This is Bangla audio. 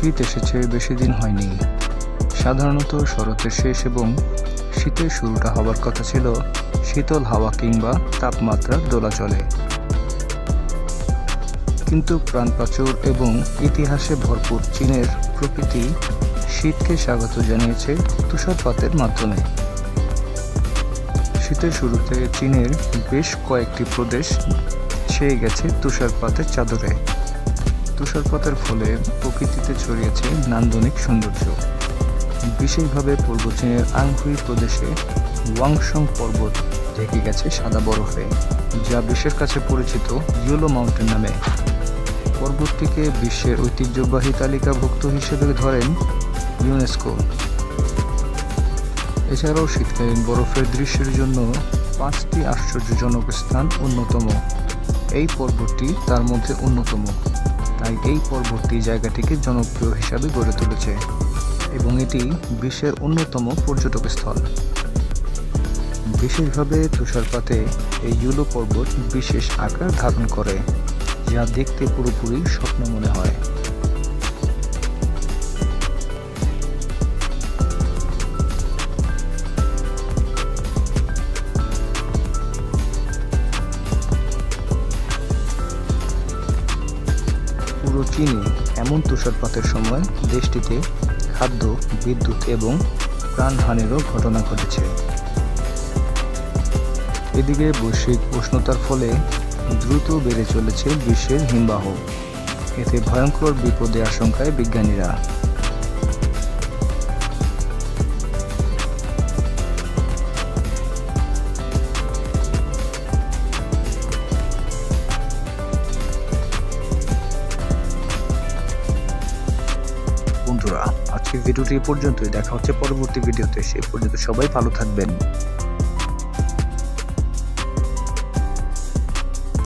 শীত এসেছে বেশি দিন হয়নি। সাধারণত শরতের শেষ এবং শীতের শুরুটা হবার কথা ছিল শীতল হাওয়া কিংবা তাপমাত্রার দোলাচলে। কিন্তু প্রাণপ্রাচুর এবং ইতিহাসে ভরপুর চীনের প্রকৃতি শীতকে স্বাগত জানিয়েছে তুষারপাতের মাধ্যমে। শীতের শুরুতে চীনের বেশ কয়েকটি প্রদেশ ছেয়ে গেছে তুষারপাতের চাদরে। তুষারপাতের ফলে প্রকৃতিতে ছড়িয়েছে নান্দনিক সৌন্দর্য। বিশেষভাবে পূর্ব চীনের আংহুই প্রদেশে ওয়াংশং পর্বত ঢেকে গেছে সাদা বরফে, যা বিশ্বের কাছে পরিচিত ইয়েলো মাউন্টেন নামে। পর্বতটিকে বিশ্বের ঐতিহ্যবাহী তালিকাভুক্ত হিসেবে ধরেন ইউনেস্কো। এছাড়াও শীতকালীন বরফের দৃশ্যের জন্য 5টি আশ্চর্যজনক স্থান অন্যতম। এই পর্বতটি তার মধ্যে অন্যতম, তাই এই পর্বতটি জায়গাটিকে জনপ্রিয় হিসাবে গড়ে তুলেছে এবং এটি বিশ্বের অন্যতম পর্যটক স্থল। বিশেষভাবে তুষারপাতে এই ইয়েলো পর্বত বিশেষ আকার ধারণ করে, যা দেখতে পুরোপুরি স্বপ্ন মনে হয়। পুরো চীনে এমন তুষারপাতের সময় দেশটিতে খাদ্য, বিদ্যুৎ এবং প্রাণহানিরও ঘটনা ঘটেছে। এদিকে বৈশ্বিক উষ্ণতার ফলে দ্রুত বেড়ে চলেছে বিশ্বের হিমবাহ। এতে ভয়ঙ্কর বিপদের আশঙ্কায় বিজ্ঞানীরা। বন্ধুরা, আজকের ভিডিওটি এ পর্যন্তই। দেখা হচ্ছে পরবর্তী ভিডিওতে। সে পর্যন্ত সবাই ভালো থাকবেন।